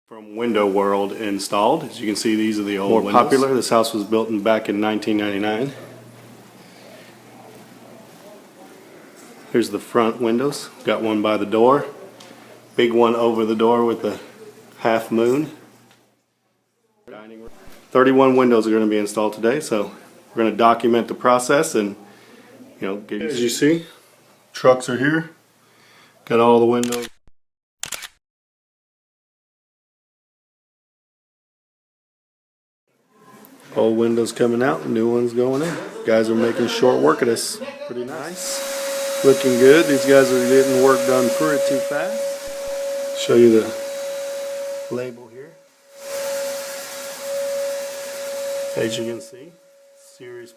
From Window World installed. As you can see, these are the old windows. More popular. This house was built back in 1999. Here's the front windows. Got one by the door. Big one over the door with the half moon. 31 windows are going to be installed today, so we're going to document the process and, as you see, trucks are here. Got all the windows. Old windows coming out, new ones going in. Guys are making short work of this. Pretty nice. Looking good. These guys are getting work done pretty fast. Show you the label here. As you can see, series